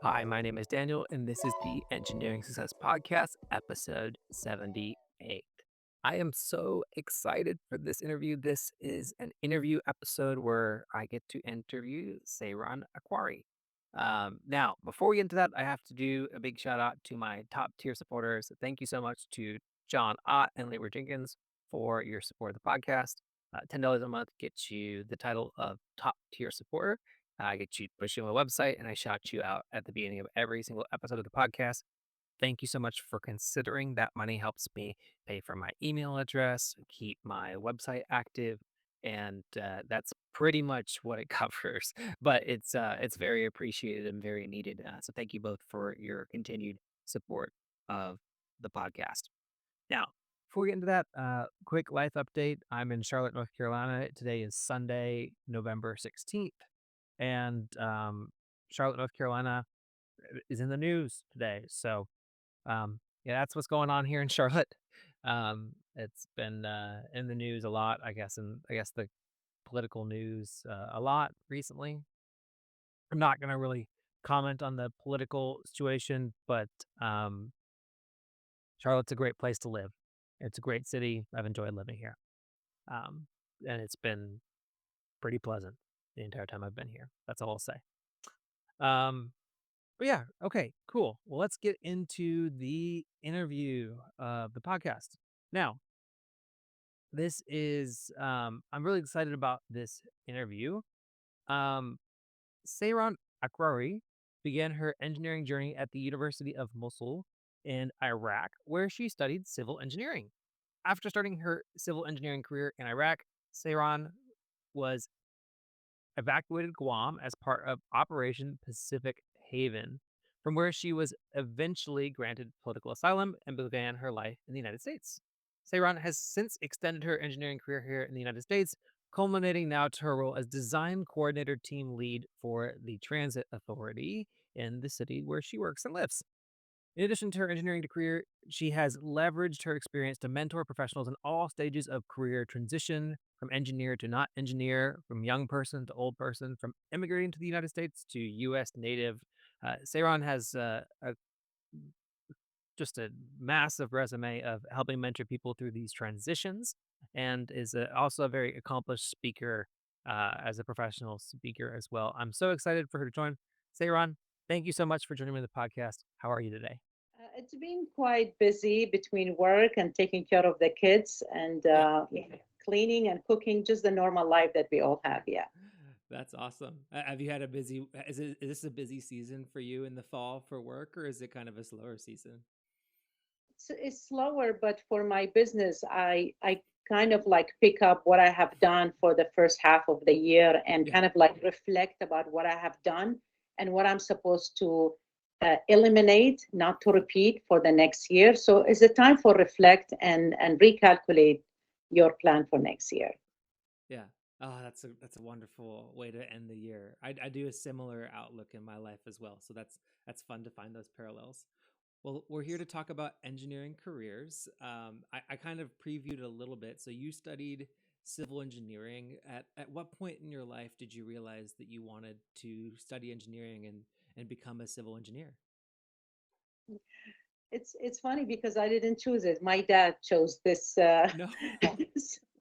Hi, my name is Daniel, and this is the Engineering Success Podcast, episode 78. I am so excited for this interview. This is an interview episode where I get to interview Sairan Aqrawi. Now, before we get into that, I have to do a big shout out to my top tier supporters. Thank you so much to John Ott and Labor Jenkins for your support of the podcast. $10 a month gets you the title of top tier supporter. I get you push you on my website and I shout you out at the beginning of every single episode of the podcast. Thank you so much for considering. That money helps me pay for my email address, keep my website active, and that's pretty much what it covers. But it's very appreciated and very needed. So thank you both for your continued support of the podcast. Now, before we get into that, quick life update. I'm in Charlotte, North Carolina. Today is Sunday, November 16th. And Charlotte, North Carolina is in the news today. So, yeah, that's what's going on here in Charlotte. It's been in the news a lot, I guess, and I guess the political news a lot recently. I'm not going to really comment on the political situation, but Charlotte's a great place to live. It's a great city. I've enjoyed living here. Um, and it's been pretty pleasant the entire time I've been here. That's all I'll say. But yeah, okay, cool. Well, let's get into the interview of the podcast. Now, this is I'm really excited about this interview. Um Sairan Aqrawi began her engineering journey at the University of Mosul in Iraq, where she studied civil engineering. After starting her civil engineering career in Iraq, Sairan was evacuated Guam as part of Operation Pacific Haven, from where she was eventually granted political asylum and began her life in the United States. Sairan has since extended her engineering career here in the United States, culminating now to her role as design coordinator team lead for the Transit Authority in the city where she works and lives. In addition to her engineering career, she has leveraged her experience to mentor professionals in all stages of career transition, from engineer to not engineer, from young person to old person, from immigrating to the United States to U.S. native. Sairon has just a massive resume of helping mentor people through these transitions and is also a very accomplished speaker as a professional speaker as well. I'm so excited for her to join. Sairon, thank you so much for joining me on the podcast. How are you today? It's been quite busy between work and taking care of the kids and Yeah. yeah, cleaning and cooking, just the normal life that we all have. Yeah. That's awesome. Have you had a busy is this a busy season for you in the fall for work, or is it kind of a slower season? It's slower, but for my business, I kind of like pick up what I have done for the first half of the year and Yeah. kind of like reflect about what I have done and what I'm supposed to eliminate, not to repeat for the next year. So it's a time for reflect and recalculate your plan for next year. Yeah. Oh, that's a wonderful way to end the year. I do a similar outlook in my life as well. So that's fun to find those parallels. Well, we're here to talk about engineering careers. I kind of previewed a little bit. So you studied civil engineering. At what point in your life did you realize that you wanted to study engineering and become a civil engineer? It's funny because I didn't choose it. My dad chose this No.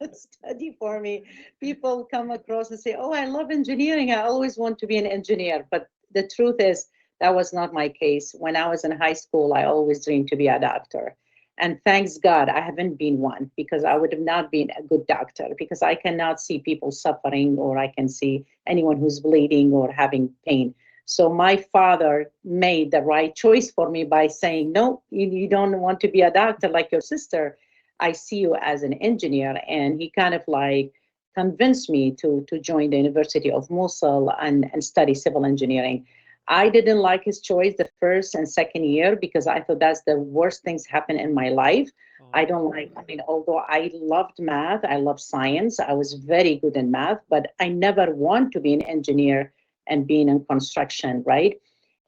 this study for me. People come across and say, "Oh, I love engineering. I always want to be an engineer." But the truth is that was not my case. When I was in high school, I always dreamed to be a doctor. And thanks God, I haven't been one because I would have not been a good doctor because I cannot see people suffering or I can see anyone who's bleeding or having pain. So my father made the right choice for me by saying, no, you don't want to be a doctor like your sister. I see you as an engineer. And he kind of like convinced me to join the University of Mosul and study civil engineering. I didn't like his choice the first and second year because I thought that's the worst things happen in my life. Oh I no. don't like, I mean, although I loved math, I love science, I was very good in math, but I never want to be an engineer and being in construction, right?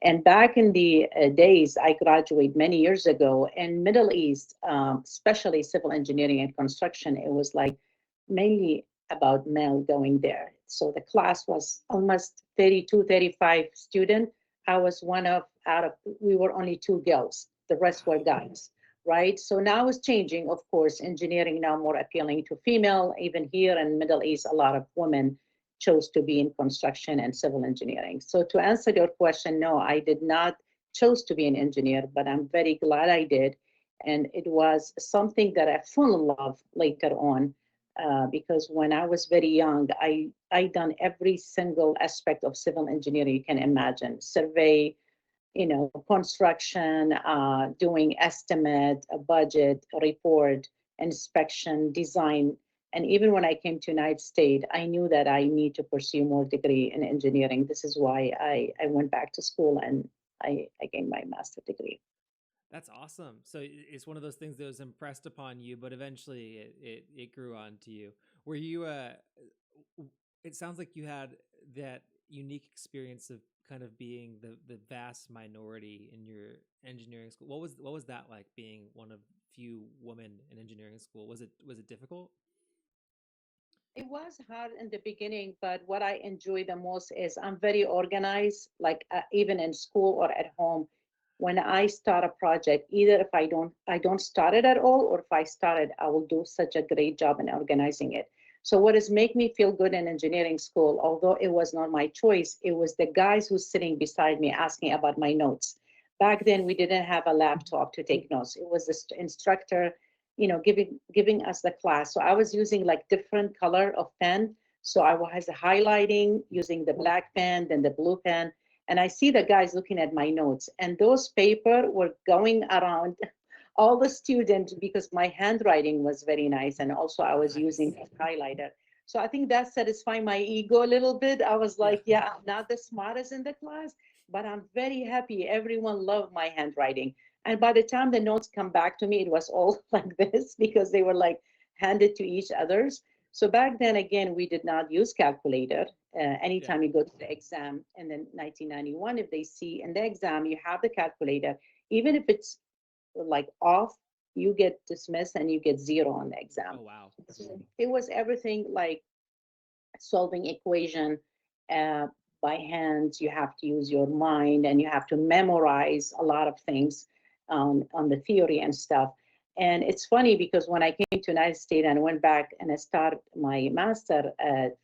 And back in the days, I graduated many years ago in Middle East, especially civil engineering and construction. It was like mainly about male going there. So the class was almost 32, 35 students. I was one of out of we were only two girls. The rest were Wow. guys, right? So now it's changing, of course. Engineering now more appealing to female. Even here in Middle East, a lot of women chose to be in construction and civil engineering. So to answer your question, no, I did not chose to be an engineer, but I'm very glad I did. And it was something that I fell in love later on, because when I was very young, I done every single aspect of civil engineering you can imagine: survey, construction, doing estimate, a budget, a report, inspection, design. And even when I came to United States, I knew that I need to pursue more degree in engineering. This is why I went back to school and I gained my master degree. That's awesome. So it's one of those things that was impressed upon you, but eventually it grew onto you. Were you it sounds like you had that unique experience of kind of being the vast minority in your engineering school. What was that like, being one of few women in engineering school? Was it difficult? It was hard in the beginning, but what I enjoy the most is I'm very organized. Like, even in school or at home, when I start a project, either if I don't start it at all, or if I start it, I will do such a great job in organizing it. So what is make me feel good in engineering school, although it was not my choice, it was the guys who's sitting beside me asking about my notes. Back then, we didn't have a laptop to take notes. It was the instructor, giving us the class. So I was using like different color of pen. So I was highlighting using the black pen, then the blue pen. And I see the guys looking at my notes, and those paper were going around all the students because my handwriting was very nice, and also I was using Nice. a highlighter. So I think that satisfied my ego a little bit. I was Yeah. like, yeah, I'm not the smartest in the class, but I'm very happy everyone loved my handwriting. And by the time the notes come back to me, it was all like this because they were like handed to each others. So back then, again, we did not use calculator. Yeah. Anytime you go to the exam, and then 1991, if they see in the exam you have the calculator, even if it's like off, you get dismissed and you get zero on the exam. Oh wow. So it was everything like solving equation, uh, by hand. You have to use your mind and you have to memorize a lot of things, on the theory and stuff. And it's funny because when I came to United States and went back and I started my master,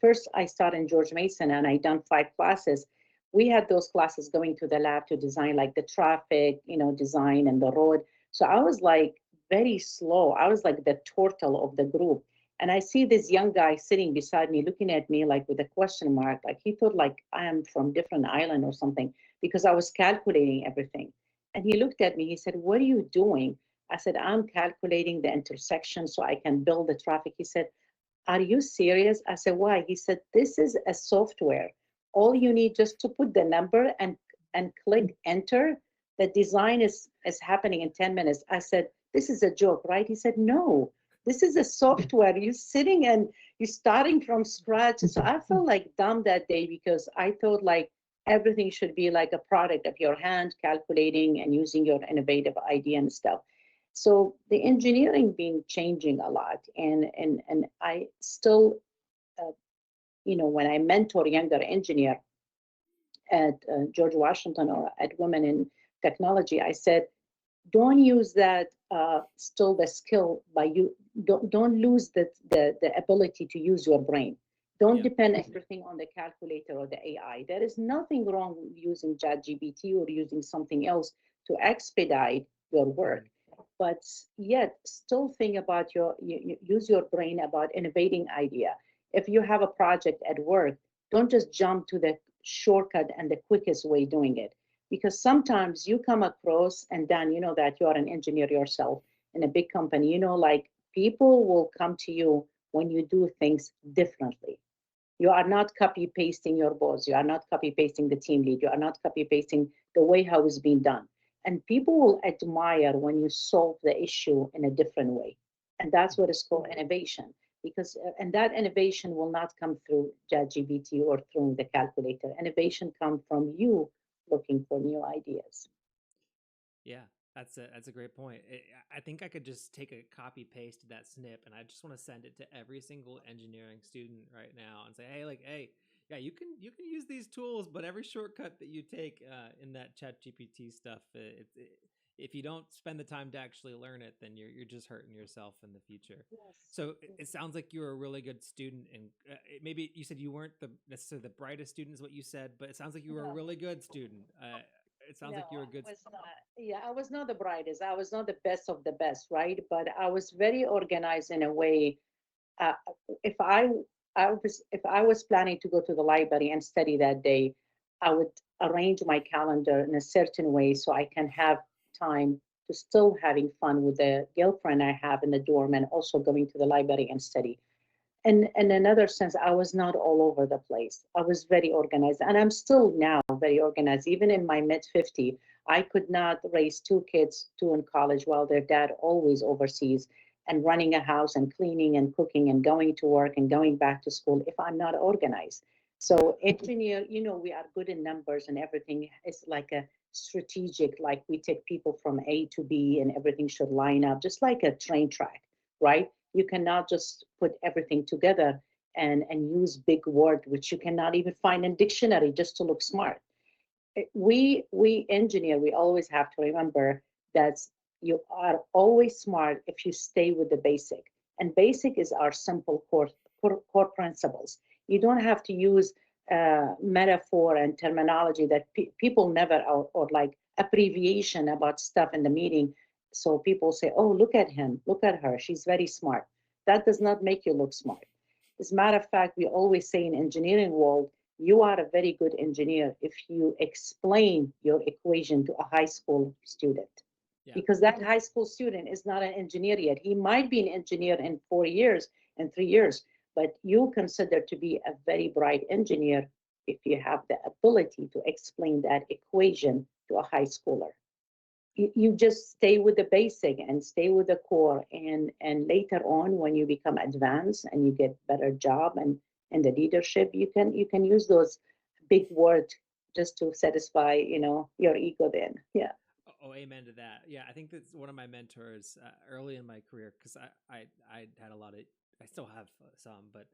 first I started in George Mason and I done 5 classes. We had those classes going to the lab to design like the traffic, design and the road. So I was like very slow. I was like the turtle of the group, and I see this young guy sitting beside me, looking at me like with a question mark, like he thought like I am from different island or something, because I was calculating everything. And he looked at me, he said, "What are you doing?" I said, "I'm calculating the intersection so I can build the traffic." He said, "Are you serious?" I said, "Why?" He said, "This is a software. All you need just to put the number and click enter. The design is happening in 10 minutes." I said, "This is a joke, right?" He said, "No, this is a software. You're sitting and you're starting from scratch." So I felt like dumb that day because I thought like everything should be like a product of your hand, calculating and using your innovative idea and stuff. So the engineering been changing a lot, and I still, uh, when I mentor younger engineer at George Washington or at Women in Technology, I said, don't use that, still the skill by you. Don't lose the ability to use your brain. Don't Yeah. depend everything on the calculator or the AI. There is nothing wrong with using ChatGPT or using something else to expedite your Mhm. work, but yet still think about use your brain about innovating idea. If you have a project at work, don't just jump to the shortcut and the quickest way doing it, because sometimes you come across, and Dan, you know that you are an engineer yourself in a big company, like people will come to you when you do things differently. You are not copy pasting your boss, you are not copy pasting the team lead, you are not copy pasting the way how it's being done. And people will admire when you solve the issue in a different way. And that's what Mhm. is called innovation. Because and that innovation will not come through ChatGPT or through the calculator. Innovation comes from you looking for new ideas. Yeah, that's a great point. I think I could just take a copy paste that snip, and I just want to send it to every single engineering student right now and say, hey, like, hey, Yeah, you can use these tools, but every shortcut that you take in that Chat GPT stuff, if you don't spend the time to actually learn it, then you're just hurting yourself in the future. Yes. So it sounds like you're a really good student, and maybe you said you weren't the necessarily the brightest student, is what you said, but it sounds like you were a No, really good student. It sounds no, like you're a I good. was not. Yeah, I was not the brightest. I was not the best of the best, right? But I was very organized in a way. Uh, if I was planning to go to the library and study that day, I would arrange my calendar in a certain way so I can have time to still having fun with the girlfriend I have in the dorm and also going to the library and study. And in another sense, I was not all over the place. I was very organized, and I'm still now very organized. Even in my mid 50, I could not raise two kids, two in college, while their dad always overseas and running a house and cleaning and cooking and going to work and going back to school if I'm not organized. Yeah. So engineer, we are good in numbers and everything is like a strategic, like we take people from A to B and everything should line up, just like a train track, right? You cannot just put everything together and use big word which you cannot even find in dictionary just to look smart. We engineer, we always have to remember that you are always smart if you stay with the basic, and basic is our simple core principles. You don't have to use metaphor and terminology that people never, or like abbreviation about stuff in the meeting, so people say, oh, look at him, look at her, she's very smart. That does not make you look smart. As a matter of fact, we always say in engineering world, you are a very good engineer if you explain your equation to a high school student, Yeah. because that high school student is not an engineer yet. He might be an engineer in 4 years and 3 years, but you consider to be a very bright engineer if you have the ability to explain that equation to a high schooler. You just stay with the basic and stay with the core, and later on when you become advanced and you get better job and the leadership, you can use those big words just to satisfy your ego then. Yeah. Oh, amen to that. Yeah, I think that's one of my mentors early in my career, because I had a lot of, I still have some, but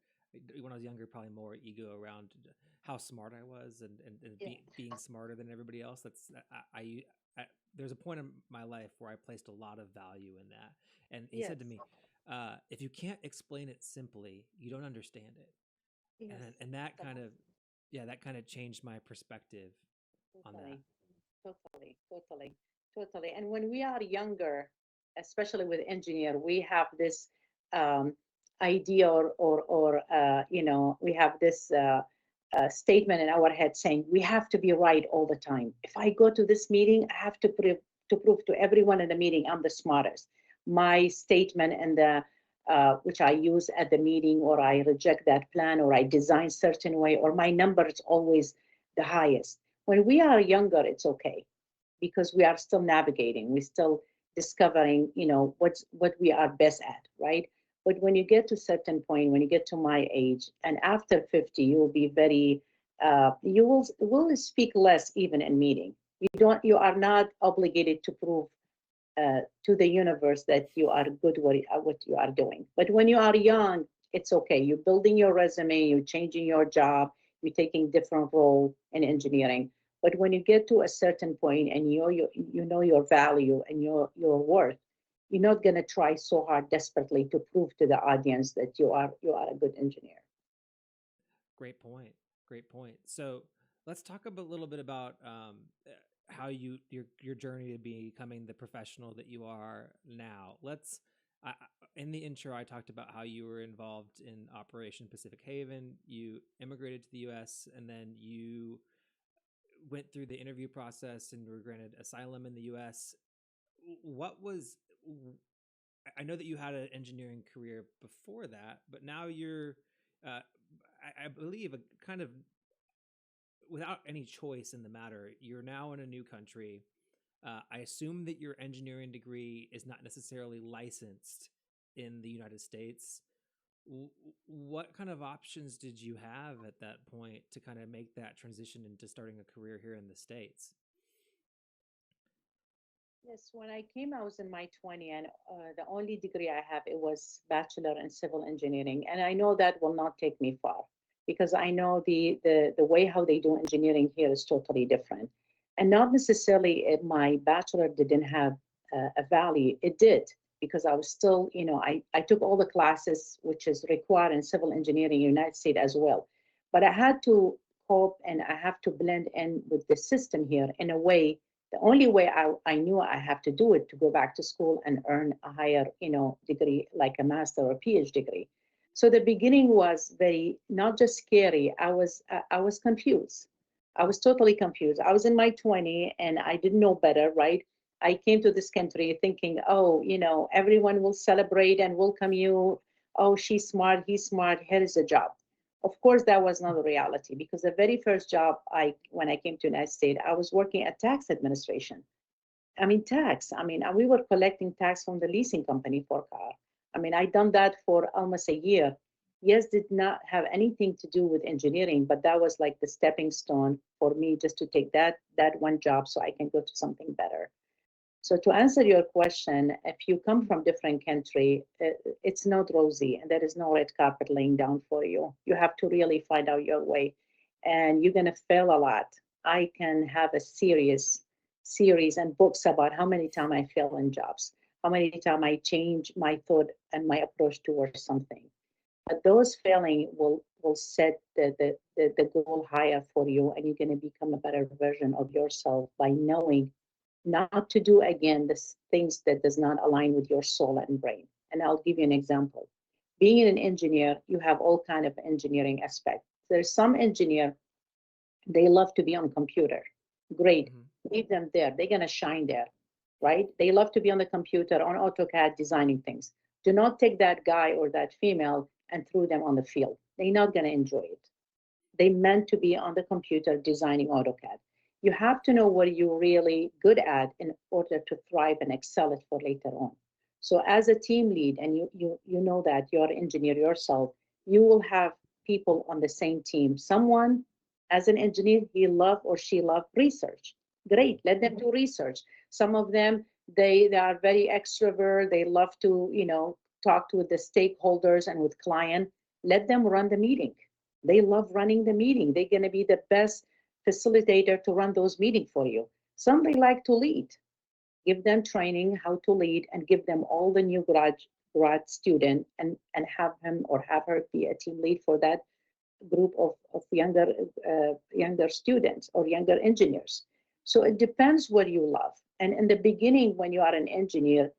when I was younger, probably more ego around how smart I was, and Yeah. being smarter than everybody else. That's I there's a point in my life where I placed a lot of value in that, and he said to Yes. me, if you can't explain it simply, you don't understand it, Yes. and that Come kind on. of, yeah, that kind of changed my perspective on that. Totally. Totally. And when we are younger, especially with engineer, we have this um, idea, or we have this statement in our head saying we have to be right all the time. If I go to this meeting, I have to prove to everyone in the meeting I'm the smartest. My statement and the which I use at the meeting, or I reject that plan, or I design certain way, or my number is always the highest. When we are younger, it's okay because we are still navigating, we're still discovering, what we are best at, right? But when you get to a certain point, when you get to my age, and after 50, you will be very, you will speak less even in meeting. You are not obligated to prove to the universe that you are good what you are doing. But when you are young, it's okay. You're building your resume, you're changing your job, you're taking different role in engineering. But when you get to a certain point and you know your value and your worth, you're not going to try so hard desperately to prove to the audience that you are a good engineer. Great point. Great point. So let's talk a little bit about how your journey to becoming the professional that you are now. In the intro, I talked about how you were involved in Operation Pacific Haven. You immigrated to the U.S. and then you went through the interview process and were granted asylum in the U.S. What was I know that you had an engineering career before that, but now you're, uh, I believe, a kind of without any choice in the matter. You're now in a new country. I assume that your engineering degree is not necessarily licensed in the United States. What kind of options did you have at that point to kind of make that transition into starting a career here in the States? Yes, when I came, I was in my 20, and the only degree I have it was bachelor in civil engineering, and I know that will not take me far because I know the way how they do engineering here is totally different. And not necessarily my bachelor didn't have a value. It did, because I was still, I took all the classes which is required in civil engineering in the United States as well. But I had to cope and I have to blend in with the system here in a way. The only way I knew I have to do it to go back to school and earn a higher, degree like a master or PhD degree. So the beginning was very not just scary. I was confused. I was totally confused. I was in my 20 and I didn't know better, right? I came to this country thinking, oh, everyone will celebrate and welcome you. Oh, she's smart, he's smart, here is a job. Of course, that was not a reality, because the very first job when I came to the United States, I was working at tax administration. I mean, tax. I mean, we were collecting tax from the leasing company for car. I mean, I done that for almost a year. Yes, did not have anything to do with engineering, but that was like the stepping stone for me just to take that one job so I can go to something better. So to answer your question, if you come from different country, it's not rosy, and there is no red carpet laying down for you. You have to really find out your way, and you're gonna fail a lot. I can have a series and books about how many times I fail in jobs, how many times I change my thought and my approach towards something. But those failing will set the goal higher for you, and you're gonna become a better version of yourself by knowing not to do again the things that does not align with your soul and brain. And I'll give you an example. Being an engineer, you have all kind of engineering aspects. There's some engineer, they love to be on computer. Great, Mhm. leave them there. They're gonna shine there, right? They love to be on the computer, on AutoCAD, designing things. Do not take that guy or that female and throw them on the field. They're not gonna enjoy it. They meant to be on the computer designing AutoCAD. You have to know what you're really good at in order to thrive and excel it for later on. So as a team lead, and you know that you're an engineer yourself, you will have people on the same team. Someone as an engineer, he love or she love research. Great, let them do research. Some of them they are very extrovert. They love to talk to the stakeholders and with client. Let them run the meeting. They love running the meeting. They're going to be the best facilitator to run those meetings for you. Some they like to lead. Give them training how to lead and give them all the new grad student and have him or have her be a team lead for that group of younger students or younger engineers. So it depends what you love. And in the beginning, when you are an engineer,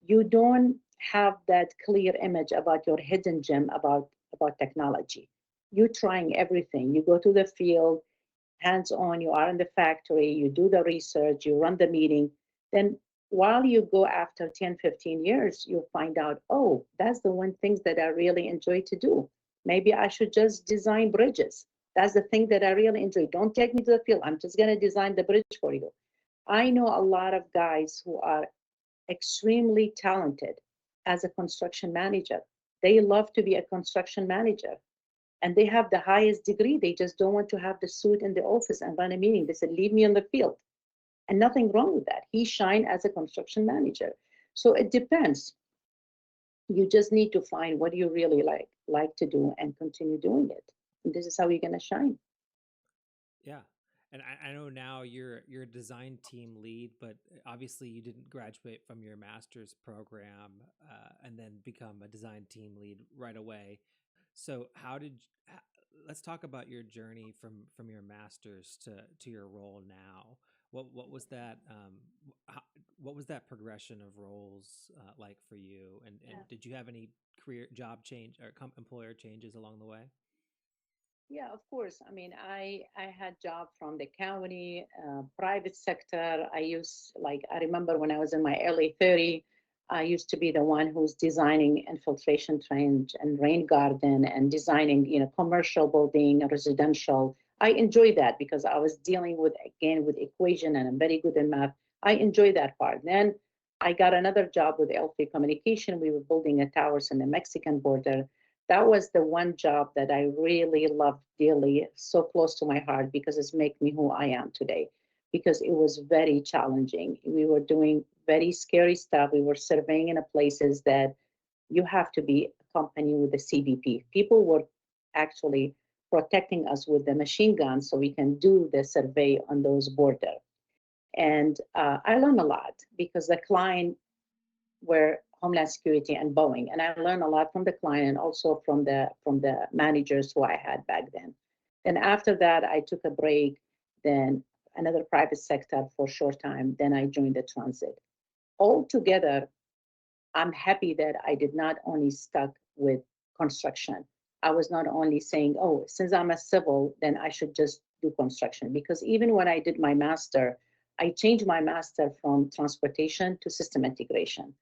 you don't have that clear image about your hidden gem about technology. You're trying everything. You go to the field, hands on, you are in the factory, you do the research, you run the meeting. Then while you go after 10, 15 years, you'll find out, oh, that's the one thing that I really enjoy to do. Maybe I should just design bridges. That's the thing that I really enjoy. Don't take me to the field. I'm just going to design the bridge for you. I know a lot of guys who are extremely talented as a construction manager. They love to be a construction manager and they have the highest degree. They just don't want to have the suit in the office and run a meeting. They said, leave me on the field. And nothing wrong with that. He shine as a construction manager. So it depends. You just need to find what you really like to do and continue doing it. And this is how you're gonna shine. Yeah. And I know now you're a design team lead, but obviously you didn't graduate from your master's program and then become a design team lead right away. So let's talk about your journey from your master's to your role now. What was that how, what was that progression of roles like for you? And Yeah. did you have any career job change or employer changes along the way? Yeah, of course. I mean, I had job from the county, private sector. I remember when I was in my early 30, I used to be the one who's designing infiltration trench and rain garden and designing, commercial building, residential. I enjoy that because I was dealing with again with equation and I'm very good in math. I enjoy that part. Then I got another job with LP Communication. We were building a towers in the Mexican border. That was the one job that I really loved dearly, so close to my heart because it's made me who I am today. Because it was very challenging. We were doing very scary stuff. We were surveying in a places that you have to be accompanied with the CBP. People were actually protecting us with the machine gun so we can do the survey on those border. And I learned a lot because the client were Homeland Security and Boeing, and I learned a lot from the client and also from the managers who I had back then. Then after that, I took a break. Then another private sector for a short time. Then I joined the transit. Altogether, I'm happy that I did not only stuck with construction. I was not only saying, oh, since I'm a civil, then I should just do construction. Because even when I did my master, I changed my master from transportation to system integration.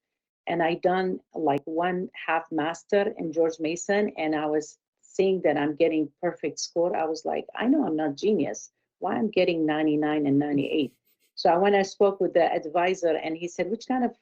And I done like one half master in George Mason, and I was seeing that I'm getting perfect score. I was like, I know I'm not genius. Why I'm getting 99 and 98? So I went, I spoke with the advisor, and he said, which kind of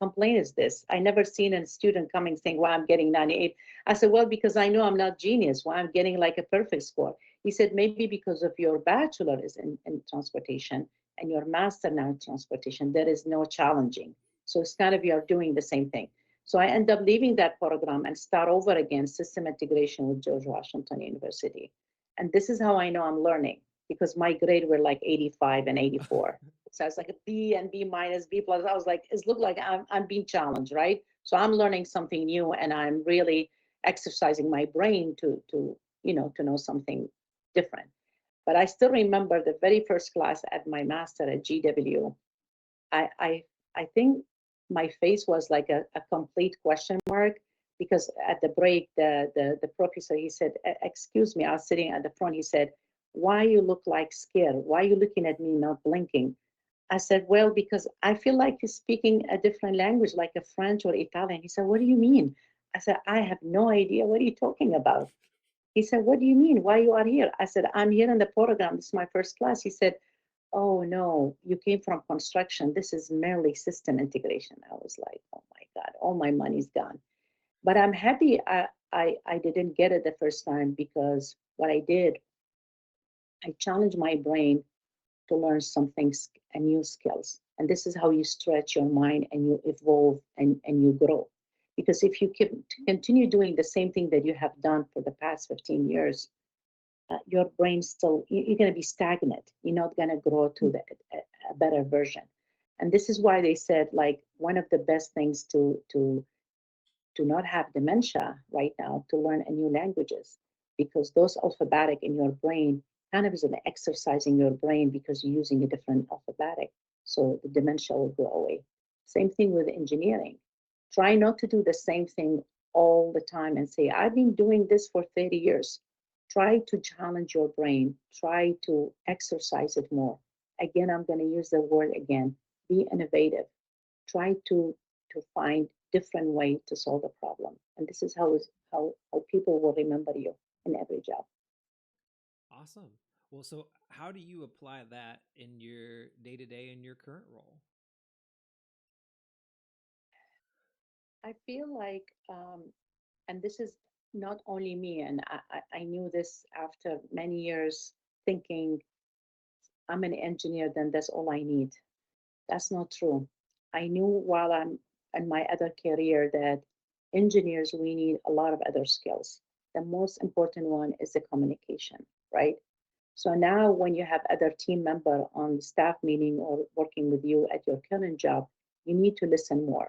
complaint is this? I never seen a student coming saying, why I'm getting 98. I said, well, because I know I'm not genius. Why I'm getting like a perfect score? He said, maybe because of your bachelor is in transportation and your master now in transportation, there is no challenging. So it's kind of you're doing the same thing. So I end up leaving that program and start over again, system integration with George Washington University. And this is how I know I'm learning because my grade were like 85 and 84. So it's like a B and B minus, B plus. I was like, it looked like I'm being challenged, right? So I'm learning something new and I'm really exercising my brain to know something different. But I still remember the very first class at my master at GW. I I, I think my face was like a complete question mark because at the break, the professor he said, "Excuse me," I was sitting at the front. He said, "Why you look like scared? Why are you looking at me, not blinking?" I said, "Well, because I feel like you're speaking a different language, like a French or Italian." He said, "What do you mean?" I said, "I have no idea. What are you talking about?" He said, "What do you mean? Why you are here?" I said, "I'm here in the program. This is my first class." He said, "Oh no, you came from construction. This is merely system integration." I was like, "Oh my God, all my money's gone." But I'm happy I didn't get it the first time because what I did, I challenged my brain to learn something and new skills. And this is how you stretch your mind and you evolve and you grow. Because if you keep, continue doing the same thing that you have done for the past 15 years, your brain still you're going to be stagnant. You're not going to grow to a better version. And this is why they said like one of the best things to not have dementia right now to learn a new languages because those alphabetic in your brain kind of is an exercise in your brain because you're using a different alphabetic. So the dementia will go away. Same thing with engineering. Try not to do the same thing all the time and say, I've been doing this for 30 years. Try to challenge your brain. Try to exercise it more. Again, I'm going to use the word again. Be innovative. Try to find different way to solve a problem. And this is how people will remember you in every job. Awesome. Well, so how do you apply that in your day to day in your current role? I feel like, and this is not only me, and I knew this after many years thinking I'm an engineer, then that's all I need. That's not true. I knew while I'm in my other career that engineers, we need a lot of other skills. The most important one is the communication, right? So now when you have other team member on staff meeting or working with you at your current job, you need to listen more.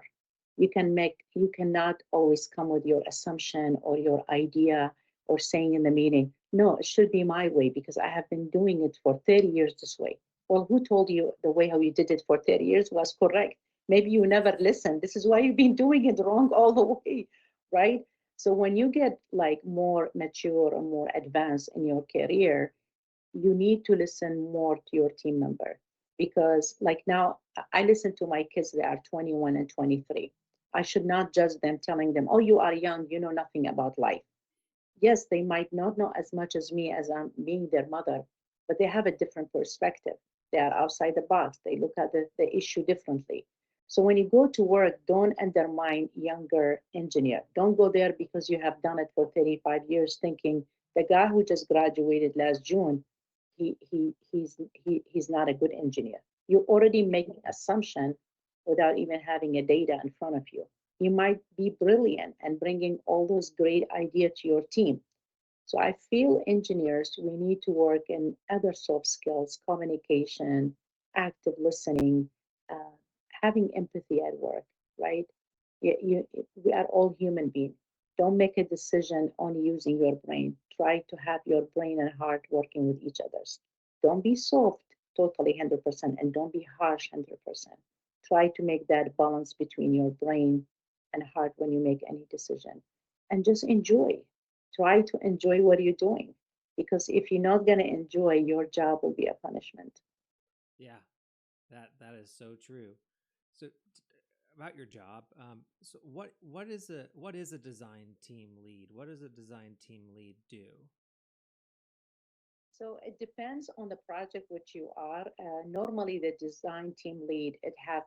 You cannot always come with your assumption or your idea or saying in the meeting, no, it should be my way because I have been doing it for 30 years this way. Well, who told you the way how you did it for 30 years was correct? Maybe you never listened. This is why you've been doing it wrong all the way, right? So when you get like more mature or more advanced in your career, you need to listen more to your team member because like now I listen to my kids that are 21 and 23. I should not judge them telling them, oh, you are young, you know nothing about life. Yes, they might not know as much as me as I'm being their mother, but they have a different perspective. They are outside the box. They look at the issue differently. So when you go to work, don't undermine younger engineer. Don't go there because you have done it for 35 years thinking the guy who just graduated last June, he's not a good engineer. You're already making assumption without even having a data in front of you. You might be brilliant and bringing all those great ideas to your team. So I feel engineers, we need to work in other soft skills, communication, active listening, uh, having empathy at work, right? We are all human beings. Don't make a decision only using your brain. Try to have your brain and heart working with each others. Don't be soft totally 100% and don't be harsh 100%. Try to make that balance between your brain and heart when you make any decision. And just enjoy. Try to enjoy what you're doing. Because if you're not going to enjoy, your job will be a punishment. Yeah, that is so true. So about your job, so what is a design team lead? What does a design team lead do? So it depends on the project which you are. Normally, the design team lead it have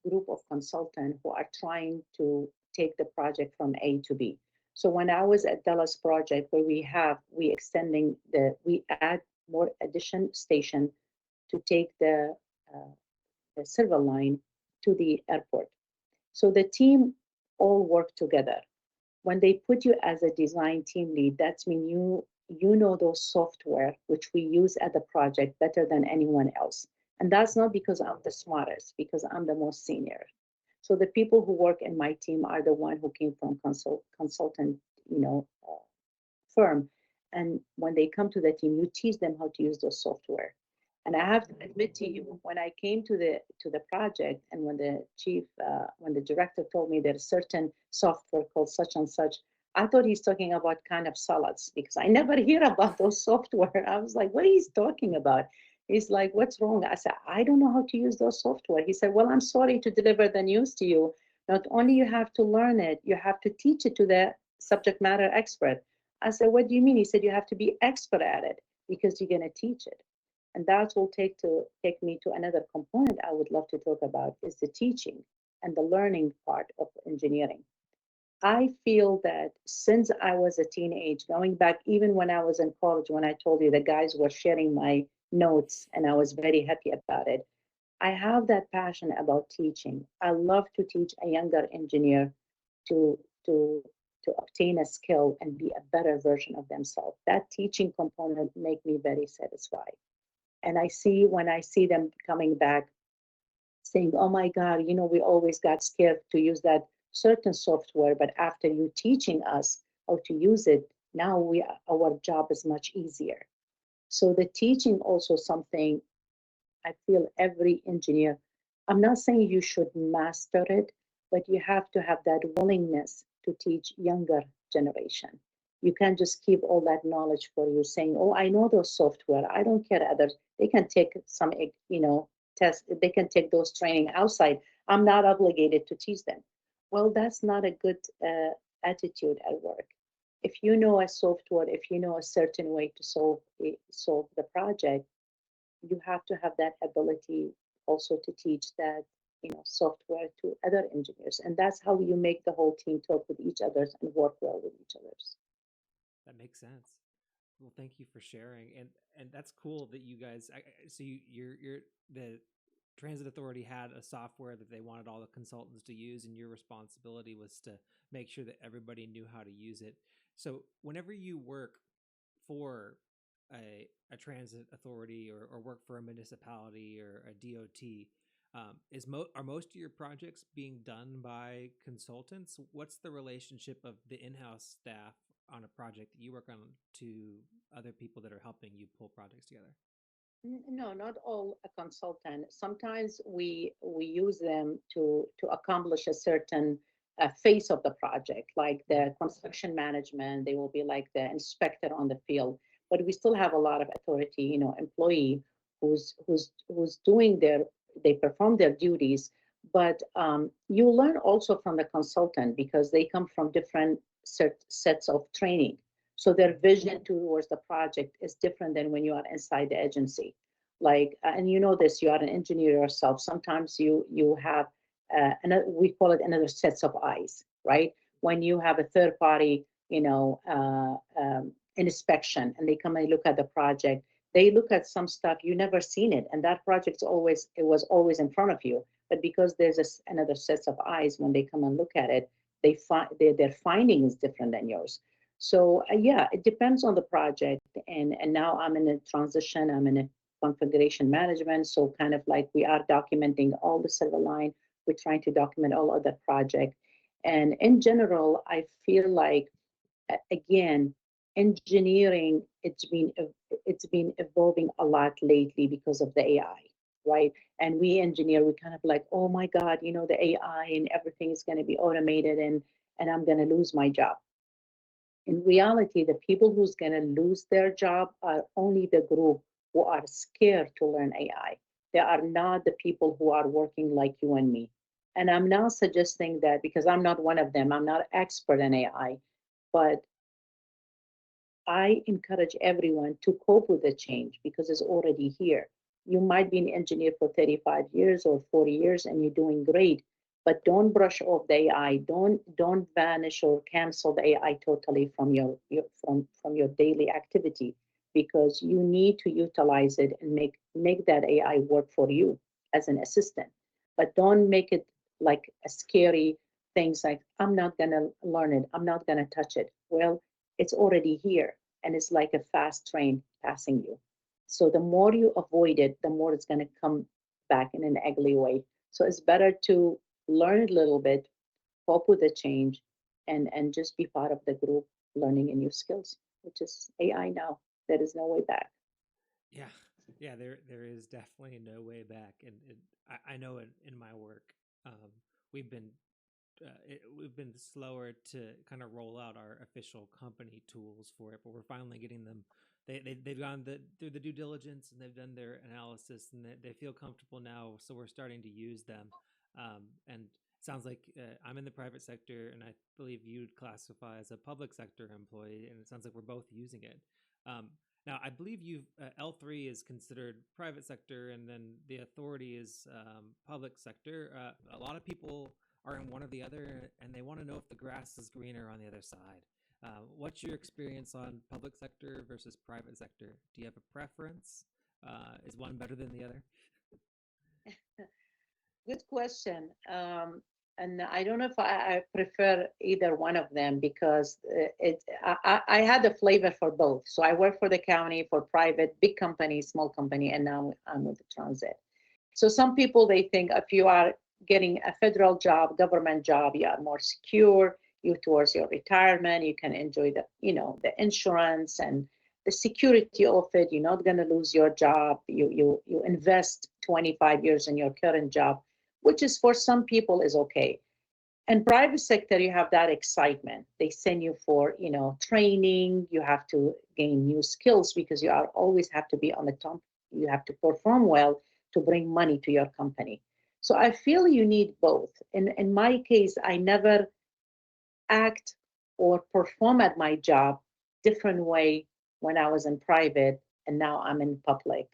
group of consultants who are trying to take the project from A to B. So when I was at Dallas project, where we extending we add more addition station to take uh, the silver line to the airport. So the team all work together. When they put you as a design team lead, that's mean you know those software which we use at the project better than anyone else. And that's not because I'm the smartest, because I'm the most senior. So the people who work in my team are the one who came from consultant, firm. And when they come to the team, you teach them how to use those software. And I have to admit to you, when I came to the project, and when the director told me there's certain software called such and such, I thought he's talking about kind of salads because I never hear about those software. I was like, what is he talking about? He's like, what's wrong? I said, I don't know how to use those software. He said, well, I'm sorry to deliver the news to you. Not only you have to learn it, you have to teach it to the subject matter expert. I said, what do you mean? He said, you have to be expert at it because you're going to teach it. And that will take me to another component I would love to talk about is the teaching and the learning part of engineering. I feel that since I was a teenage, going back even when I was in college, when I told you the guys were sharing my notes and I was very happy about it, I have that passion about teaching. I love to teach a younger engineer to to to obtain a skill and be a better version of themselves. That teaching component make me very satisfied. And I see when I see them coming back saying, "Oh my God, we always got scared to use that certain software, but after you teaching us how to use it, now our job is much easier." So the teaching also something I feel every engineer, I'm not saying you should master it, but you have to have that willingness to teach younger generation. You can't just keep all that knowledge for you saying, oh, I know those software. I don't care others. They can take some, test. They can take those training outside. I'm not obligated to teach them. Well, that's not a good attitude at work. If you know a software, if you know a certain way to solve the project, you have to have that ability also to teach that software to other engineers, and that's how you make the whole team talk with each other and work well with each others. That makes sense. Well, thank you for sharing, and that's cool that you guys. So you're the transit authority had a software that they wanted all the consultants to use, and your responsibility was to make sure that everybody knew how to use it. So whenever you work for a transit authority or work for a municipality or a DOT, are most of your projects being done by consultants? What's the relationship of the in-house staff on a project that you work on to other people that are helping you pull projects together? No, not all a consultant. Sometimes we use them to accomplish a certain phase of the project, like Mhm. the construction management. They will be like the inspector on the field, but we still have a lot of authority, employee who's doing they perform their duties. But you learn also from the consultant because they come from different sets of training. So their vision towards the project is different than when you are inside the agency. Like, and you know this, you are an engineer yourself. Sometimes you have another, we call it another sets of eyes, right? When you have a third party, inspection, and they come and look at the project, they look at some stuff you never seen it, and that project's always it was always in front of you. But because there's another sets of eyes, when they come and look at it, they find their finding is different than yours. So yeah, it depends on the project. And now I'm in a transition. I'm in a configuration management. So kind of like we are documenting all the silver line. We're trying to document all other project. And in general, I feel like again, engineering it's been evolving a lot lately because of the AI, right? And we engineer, we kind of like, oh my God, the AI and everything is going to be automated, and I'm going to lose my job. In reality, the people who's going to lose their job are only the group who are scared to learn AI. They are not the people who are working like you and me. And I'm not suggesting that because I'm not one of them. I'm not expert in AI, but I encourage everyone to cope with the change because it's already here. You might be an engineer for 35 years or 40 years and you're doing great, but don't brush off the AI. Don't vanish or cancel the AI totally from from your daily activity, because you need to utilize it and make that AI work for you as an assistant. But don't make it like a scary things like I'm not gonna learn it, I'm not gonna touch it. Well, it's already here and it's like a fast train passing you. So the more you avoid it, the more it's going to come back in an ugly way. So it's better to learn a little bit, cope with the change, and just be part of the group learning a new skills, which is AI now. There is no way back. Yeah, yeah, there is definitely no way back, and I know in my work, um, we've been we've been slower to kind of roll out our official company tools for it, but we're finally getting them. They've gone through the due diligence and they've done their analysis and they feel comfortable now. So we're starting to use them. And it sounds like I'm in the private sector and I believe you'd classify as a public sector employee. And it sounds like we're both using it. Um, Now, I believe L3 is considered private sector, and then the authority is public sector. A lot of people are in one or the other, and they want to know if the grass is greener on the other side. What's your experience on public sector versus private sector? Do you have a preference? Is one better than the other? Good question. And I don't know if I prefer either one of them because I had a flavor for both. So I work for the county, for private, big company, small company, and now I'm with the transit. So some people they think if you are getting a federal job, government job, you are more secure. You towards your retirement, you can enjoy the insurance and the security of it. You're not going to lose your job. You invest 25 years in your current job, which is for some people is okay. And private sector, you have that excitement. They send you for training. You have to gain new skills because you are always have to be on the top. You have to perform well to bring money to your company. So I feel you need both. In my case, I never act or perform at my job different way when I was in private and now I'm in public,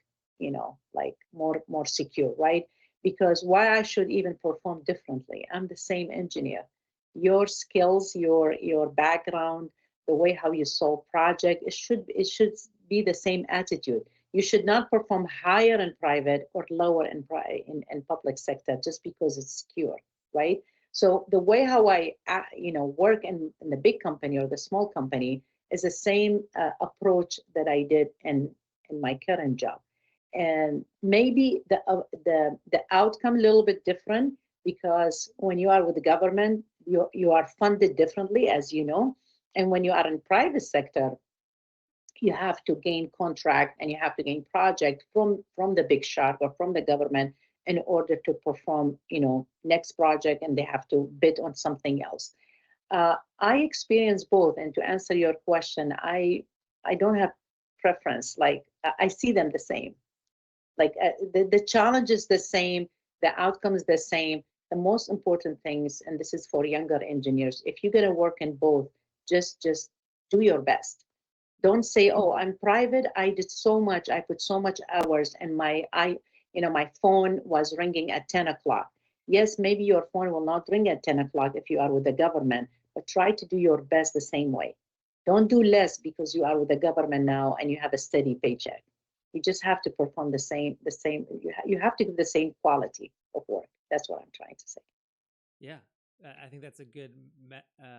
like more secure, right? Because why I should even perform differently? I'm the same engineer. Your skills, your background, the way how you solve project, it should be the same attitude. You should not perform higher in private or lower in public sector just because it's secure, right? So the way how I work in the big company or the small company is the same approach that I did in my current job, and maybe the outcome a little bit different because when you are with the government, you are funded differently, as you know, and when you are in private sector, you have to gain contract and you have to gain project from the big shot or from the government in order to perform next project, and they have to bid on something else. I experience both, and to answer your question, I don't have preference. Like I see them the same. Like the challenge is the same, the outcome is the same. The most important things, and this is for younger engineers, if you're going to work in both, just do your best. Don't say, oh, I'm private, I did so much, I put so much hours, and my phone was ringing at 10 o'clock. Yes, maybe your phone will not ring at 10 o'clock if you are with the government, but try to do your best the same way. Don't do less because you are with the government now and you have a steady paycheck. You just have to perform the same, you have to give the same quality of work. That's what I'm trying to say. Yeah. I think that's a good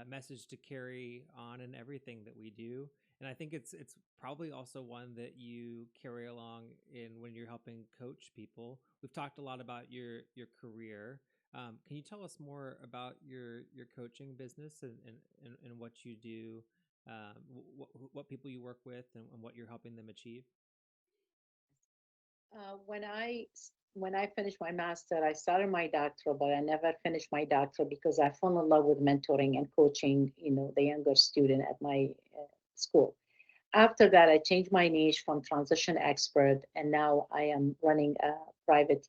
message to carry on in everything that we do, and I think it's probably also one that you carry along in when you're helping coach people. We've talked a lot about your career. Can you tell us more about your coaching business and what you do, what people you work with, and what you're helping them achieve? When I finished my master, I started my doctoral, but I never finished my doctoral because I fell in love with mentoring and coaching, the younger student at my school. After that, I changed my niche from transition expert, and now I am running a private,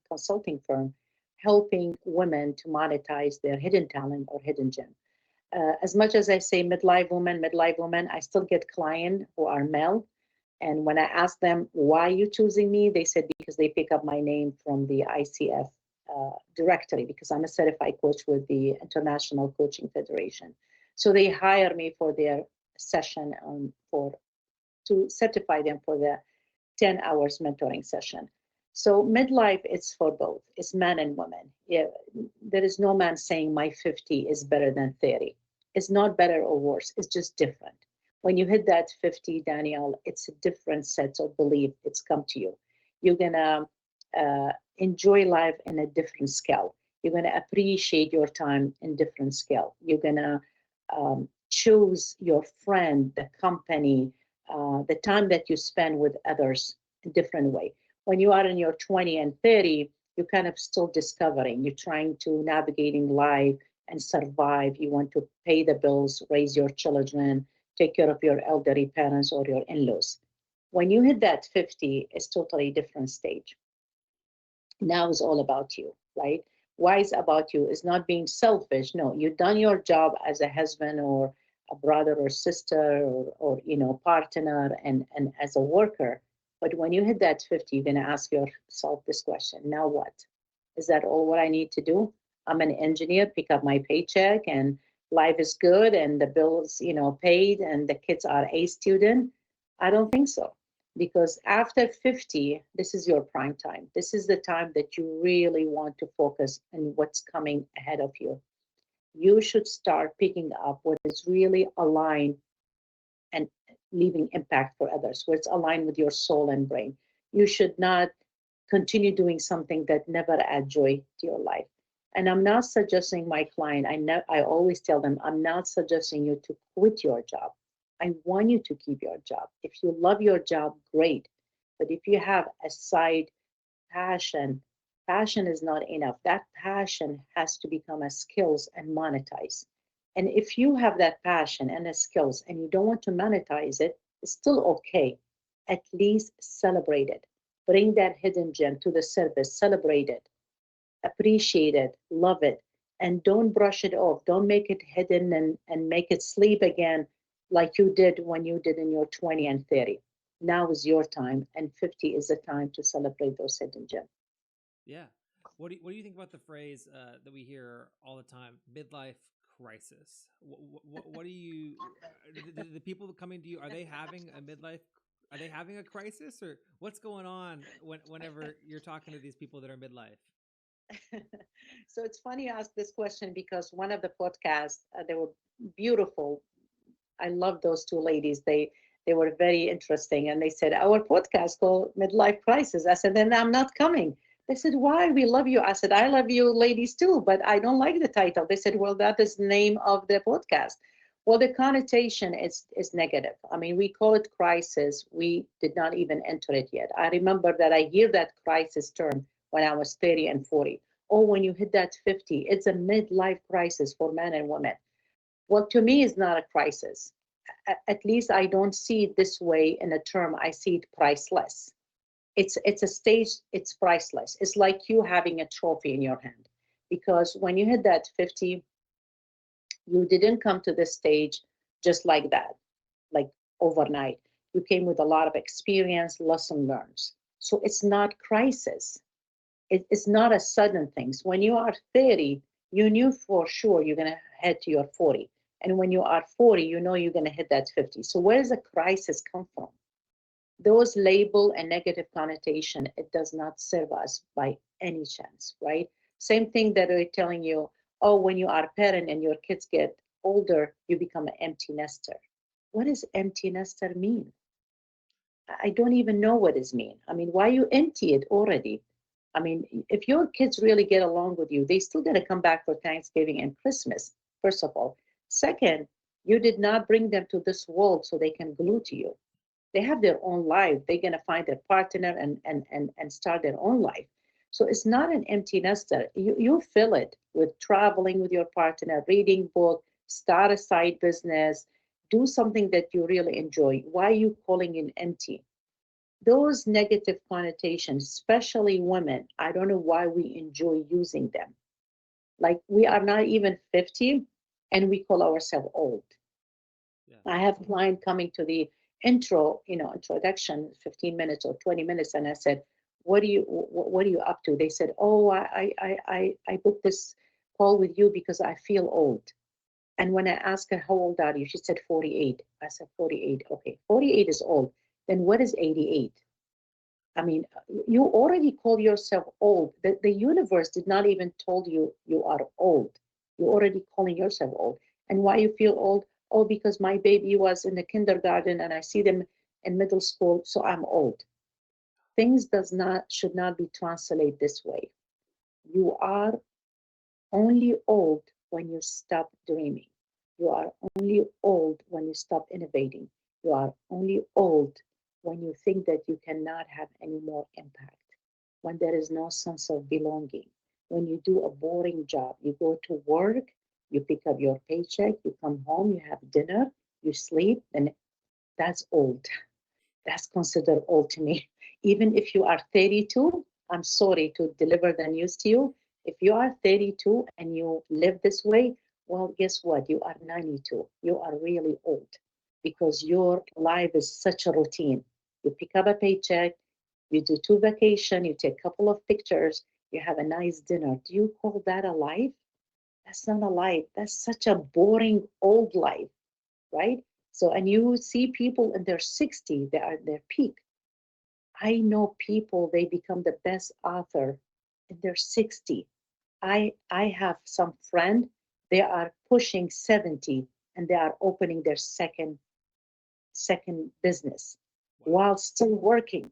consulting firm, helping women to monetize their hidden talent or hidden gem. As much as I say midlife woman, I still get clients who are male. And when I ask them why you choosing me, they said because they pick up my name from the ICF directory because I'm a certified coach with the International Coaching Federation. So they hire me for their session for to certify them for the 10 hours mentoring session. So midlife is for both. It's men and women. Yeah, there is no man saying my 50 is better than 30. It's not better or worse. It's just different. When you hit that 50, Danielle, it's a different set of belief. It's come to you. You're gonna enjoy life in a different scale. You're gonna appreciate your time in different scale. You're gonna choose your friend, the company, the time that you spend with others a different way. When you are in your 20 and 30, you're kind of still discovering. You're trying to navigating life and survive. You want to pay the bills, raise your children, take care of your elderly parents or your in-laws. When you hit that 50, it's totally different stage. Now it's all about you, right? Why is about you is not being selfish. No, you've done your job as a husband or a brother or sister or partner and as a worker. But when you hit that 50, you're gonna ask yourself this question. Now what? Is that all what I need to do? I'm an engineer, pick up my paycheck and life is good and the bills, paid and the kids are A student. I don't think so because after 50 this is your prime time. This is the time that you really want to focus on what's coming ahead of you. You should start picking up what is really aligned and leaving impact for others, where it's aligned with your soul and brain. You should not continue doing something that never add joy to your life. And I'm not suggesting my client, I always tell them, I'm not suggesting you to quit your job. I want you to keep your job. If you love your job, great. But if you have a side passion, passion is not enough. That passion has to become a skills and monetize. And if you have that passion and the skills and you don't want to monetize it, it's still okay. At least celebrate it. Bring that hidden gem to the surface, celebrate it, appreciate it, love it, and don't brush it off. Don't make it hidden and make it sleep again like you did when you did in your 20 and 30. Now is your time, and 50 is the time to celebrate those hidden gems. Yeah. What do you think about the phrase that we hear all the time, midlife crisis? What do you the people coming to you, are they having a midlife, are they having a crisis, or what's going on whenever you're talking to these people that are midlife? So it's funny you ask this question because one of the podcasts, they were beautiful. I love those two ladies. They were very interesting, and they said our podcast called Midlife Crisis. I said, then I'm not coming. They said, why? We love you. I said, I love you, ladies too, but I don't like the title. They said, well, that is the name of the podcast. Well, the connotation is negative. I mean, we call it crisis. We did not even enter it yet. I remember that I hear that crisis term when I was 30 and 40. Oh, when you hit that 50, it's a midlife crisis for men and women. Well, to me, it's not a crisis. At least I don't see it this way in a term. I see it priceless. It's a stage. It's priceless. It's like you having a trophy in your hand, because when you hit that 50, you didn't come to this stage just like that, like overnight. You came with a lot of experience, lesson learned. So it's not crisis. It's not a sudden thing. When you are 30, you knew for sure you're going to head to your 40. And when you are 40, you know you're going to hit that 50. So where does the crisis come from? Those label and negative connotation, it does not serve us by any chance, right? Same thing that they're telling you, oh, when you are a parent and your kids get older, you become an empty nester. What does empty nester mean? I don't even know what it mean. I mean, why you empty it already? I mean, if your kids really get along with you, they still got to come back for Thanksgiving and Christmas, first of all. Second, you did not bring them to this world so they can glue to you. They have their own life. They're going to find their partner and start their own life. So it's not an empty nester. You fill it with traveling with your partner, reading book, start a side business, do something that you really enjoy. Why are you calling it empty? Those negative connotations, especially women, I don't know why we enjoy using them. Like we are not even 50 and we call ourselves old. Yeah. I have a client coming to the introduction, 15 minutes or 20 minutes, and I said, what are you up to? They said, oh, I booked this call with you because I feel old. And when I asked her, how old are you? She said 48. I said, 48. Okay, 48 is old. Then what is 88? I mean, you already call yourself old. The universe did not even told you you are old. You're already calling yourself old. And why you feel old? Oh, because my baby was in the kindergarten and I see them in middle school, so I'm old. Things does not should not be translated this way. You are only old when you stop dreaming. You are only old when you stop innovating. You are only old when you think that you cannot have any more impact, when there is no sense of belonging, when you do a boring job. You go to work, you pick up your paycheck, you come home, you have dinner, you sleep, and that's old. That's considered old to me. Even if you are 32, I'm sorry to deliver the news to you. If you are 32 and you live this way, well, guess what? You are 92. You are really old because your life is such a routine. You pick up a paycheck, you do two vacation, you take a couple of pictures, you have a nice dinner. Do you call that a life? That's not a life. That's such a boring old life, right? So, and you see people in their 60, they are at their peak. I know people, they become the best author in their 60. I have some friend, they are pushing 70 and they are opening their second business Wow. while still working.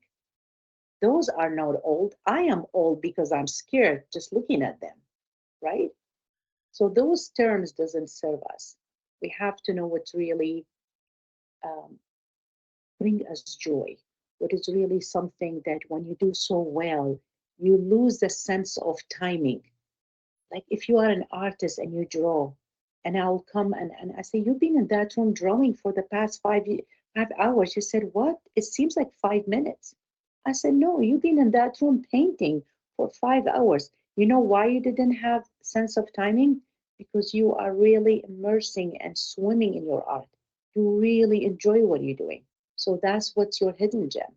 Those are not old. I am old because I'm scared just looking at them, right? So those terms doesn't serve us. We have to know what's really um, bring us joy. What is really something that when you do so well, you lose the sense of timing. Like if you are an artist and you draw, and I'll come and I say, you've been in that room drawing for the past 5 hours. You said, what? It seems like 5 minutes. I said, no, you've been in that room painting for 5 hours. You know why you didn't have sense of timing? Because you are really immersing and swimming in your art. You really enjoy what you're doing. So that's what's your hidden gem.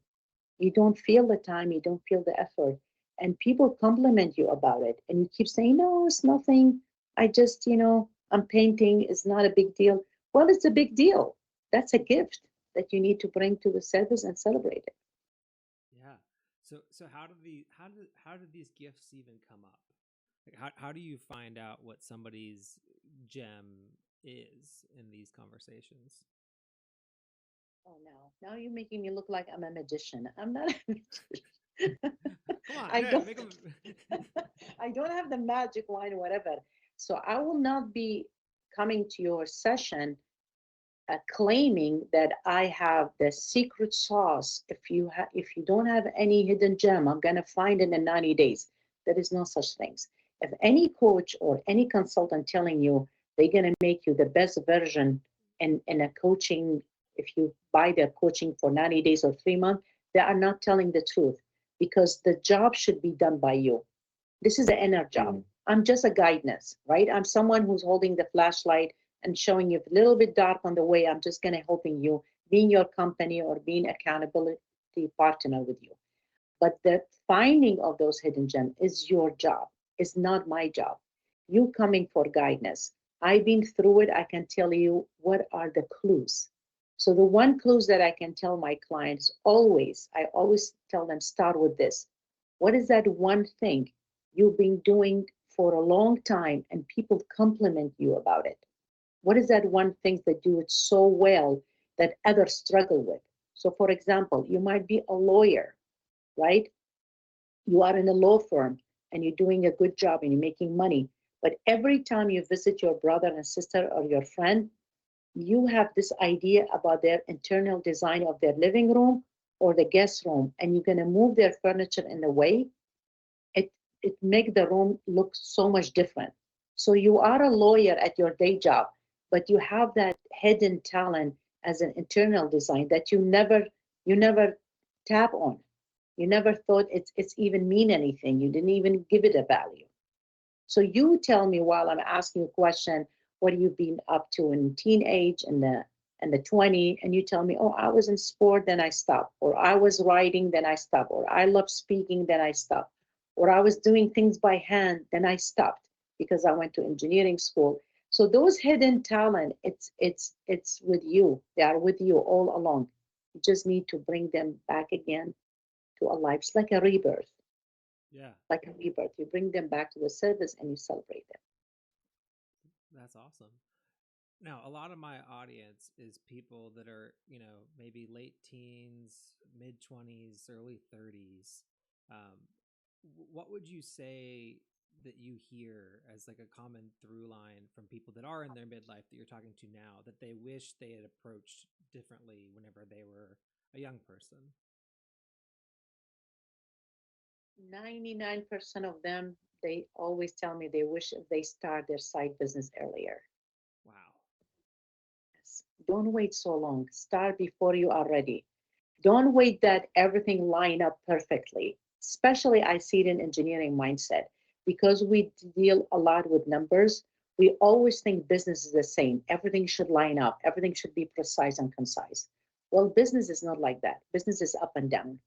You don't feel the time, you don't feel the effort. And people compliment you about it. And you keep saying, no, it's nothing. I just, I'm painting. It's not a big deal. Well, it's a big deal. That's a gift that you need to bring to the service and celebrate it. Yeah. So how did these gifts even come up? Like how do you find out what somebody's gem is in these conversations? Oh, no. Now you're making me look like I'm a magician. I'm not a magician. Come on, I yeah, don't make them. I don't have the magic wine or whatever. So I will not be coming to your session claiming that I have the secret sauce. If you don't have any hidden gem, I'm gonna find it in 90 days. There is no such things. If any coach or any consultant telling you they're gonna make you the best version in a coaching, if you buy their coaching for 90 days or 3 months, they are not telling the truth because the job should be done by you. This is an inner job. I'm just a guidance, right? I'm someone who's holding the flashlight and showing you a little bit dark on the way. I'm just gonna helping you, being your company or being accountability partner with you. But the finding of those hidden gems is your job. It's not my job. You coming for guidance. I've been through it. I can tell you what are the clues. So the one clues that I can tell my clients always, I always tell them start with this. What is that one thing you've been doing for a long time and people compliment you about it? What is that one thing that do it so well that others struggle with? So, for example, you might be a lawyer, right? You are in a law firm and you're doing a good job and you're making money. But every time you visit your brother and sister or your friend, you have this idea about their internal design of their living room or the guest room, and you're going to move their furniture in a way it it make the room look so much different. So you are a lawyer at your day job, but you have that hidden talent as an internal design that you never tap on. You never thought it's even mean anything. You didn't even give it a value. So you tell me while I'm asking you a question, what have you been up to in teenage and the 20, and you tell me, oh, I was in sport, then I stopped, or I was writing, then I stopped, or I love speaking, then I stopped, or I was doing things by hand, then I stopped because I went to engineering school. So those hidden talent, it's with you. They are with you all along. You just need to bring them back again to a life. It's like a rebirth, Yeah, like a rebirth. You bring them back to the service and you celebrate them. that's awesome. Now, a lot of my audience is people that are, maybe late teens, mid 20s, early 30s. Um, what would you say that you hear as like a common through line from people that are in their midlife that you're talking to now that they wish they had approached differently whenever they were a young person? 99% of them, they always tell me they wish if they start their side business earlier. Wow. Yes. Don't wait so long. Start before you are ready. Don't wait that everything line up perfectly. Especially I see it in engineering mindset because we deal a lot with numbers. We always think business is the same. Everything should line up. Everything should be precise and concise. Well, business is not like that. Business is up and down.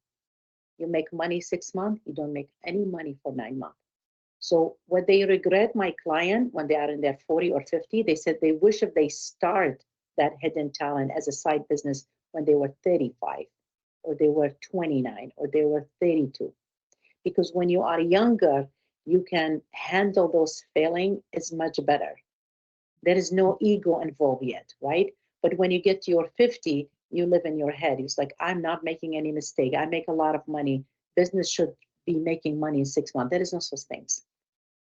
You make money 6 months, you don't make any money for 9 months. So what they regret, my client, when they are in their 40 or 50, they said they wish if they start that hidden talent as a side business when they were 35 or they were 29 or they were 32. Because when you are younger, you can handle those failing is much better. There is no ego involved yet, right? But when you get to your 50, you live in your head. It's like, I'm not making any mistake. I make a lot of money. Business should be making money in 6 months. There is no such things.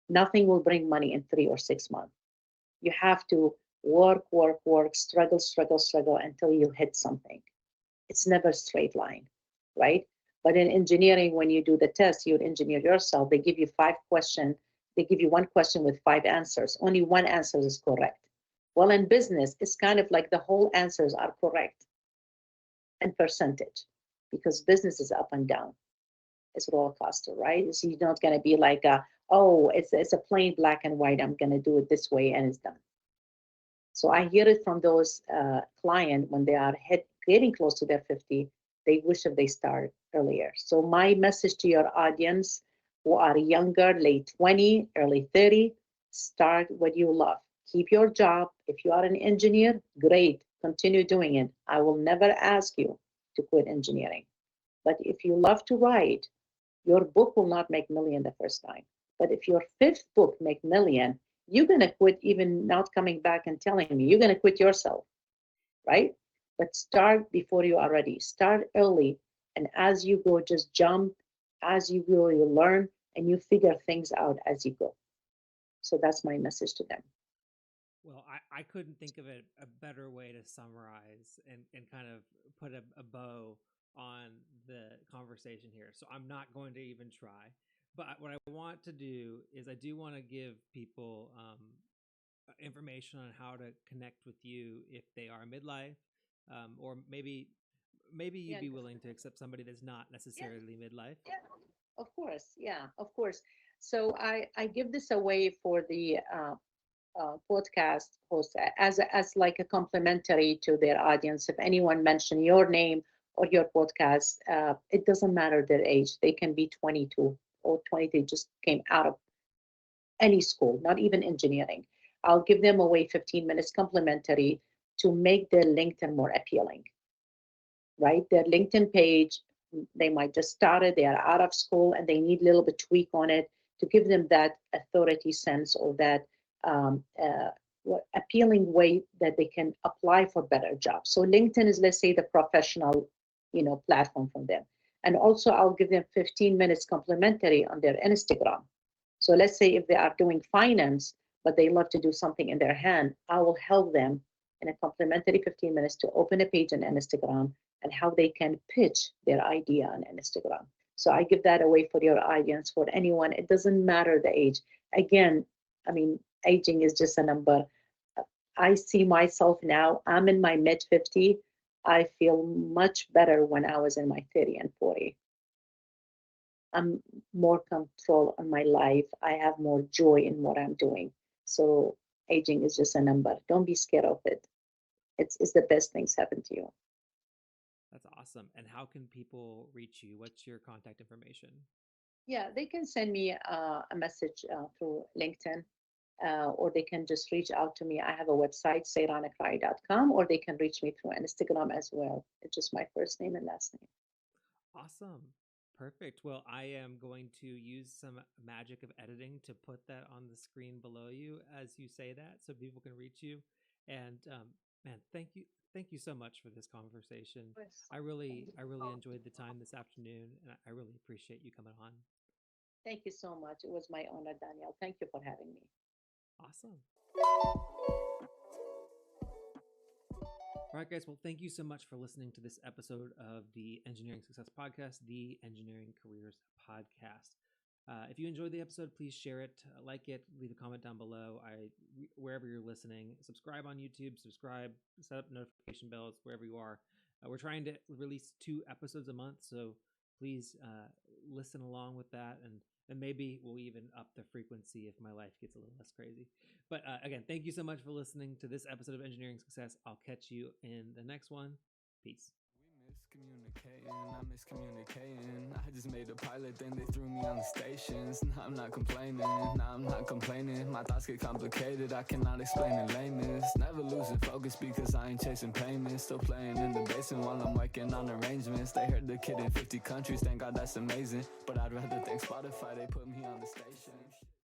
Nothing will bring money in 3 or 6 months. You have to work, work, work, struggle, struggle, struggle until you hit something. It's never a straight line, right? But in engineering, when you do the test, you engineer yourself. They give you 5 questions. They give you one question with 5 answers. Only one answer is correct. Well, in business, it's kind of like the whole answers are correct in percentage because business is up and down. It's roller coaster, right? So you're not going to be like, oh, it's a plain black and white. I'm going to do it this way and it's done. So I hear it from those clients when they are getting close to their 50, they wish that they start earlier. So my message to your audience who are younger, late 20, early 30, start what you love. Keep your job. If you are an engineer, great, continue doing it. I will never ask you to quit engineering. But if you love to write, your book will not make million the first time. But if your fifth book make million, you're gonna quit even not coming back and telling me. You're gonna quit yourself, right? But start before you are ready. Start early, and as you go, just jump. As you go, you learn, and you figure things out as you go. So that's my message to them. Well, I couldn't think of a better way to summarize and kind of put a bow on the conversation here. So I'm not going to even try. But what I want to do is I do want to give people information on how to connect with you if they are midlife, or maybe you'd Yeah, be willing to accept somebody that's not yeah, necessarily midlife. yeah. Of course, yeah, of course. So I give this away for the podcast host as like a complimentary to their audience. If anyone mention your name or your podcast, it doesn't matter their age. They can be 22 or 23, just came out of any school, not even engineering. I'll give them away 15 minutes complimentary to make their LinkedIn more appealing, right? Their LinkedIn page, they might just started, they are out of school and they need a little bit tweak on it. to give them that authority sense or that appealing way that they can apply for better jobs. So LinkedIn is, let's say, the professional, platform from them. And also I'll give them 15 minutes complimentary on their Instagram. So let's say if they are doing finance, but they love to do something in their hand, I will help them in a complimentary 15 minutes to open a page on Instagram and how they can pitch their idea on Instagram. So I give that away for your audience, for anyone. It doesn't matter the age. Again, I mean, aging is just a number. I see myself now, I'm in my mid 50. I feel much better when I was in my 30 and 40. I'm more control on my life. I have more joy in what I'm doing. So aging is just a number. Don't be scared of it. It's the best things happen to you. That's awesome. And how can people reach you? What's your contact information? Yeah, they can send me a message through LinkedIn, or they can just reach out to me. I have a website, sairanaqrawi.com, or they can reach me through Instagram as well. It's just my first name and last name. Awesome. Perfect. Well, I am going to use some magic of editing to put that on the screen below you as you say that so people can reach you. And man, thank you so much for this conversation. Yes. I really enjoyed the time this afternoon, and I really appreciate you coming on. Thank you so much. It was my honor, Danielle. Thank you for having me. Awesome. All right, guys. Well, thank you so much for listening to this episode of the Engineering Success Podcast, the Engineering Careers Podcast. If you enjoyed the episode, please share it, like it, leave a comment down below. Wherever you're listening, subscribe on YouTube, subscribe, set up notification bells wherever you are. We're trying to release 2 episodes a month, so please listen along with that, and maybe we'll even up the frequency if my life gets a little less crazy. But again, thank you so much for listening to this episode of Engineering Success. I'll catch you in the next one. Peace. Miscommunicating. I just made a pilot, then they threw me on the stations. Nah, I'm not complaining. Nah, I'm not complaining. My thoughts get complicated. I cannot explain in lameness. Never losing focus because I ain't chasing payments. Still playing in the basement while I'm working on arrangements. They heard the kid in 50 countries. Thank God that's amazing. But I'd rather thank Spotify. They put me on the station.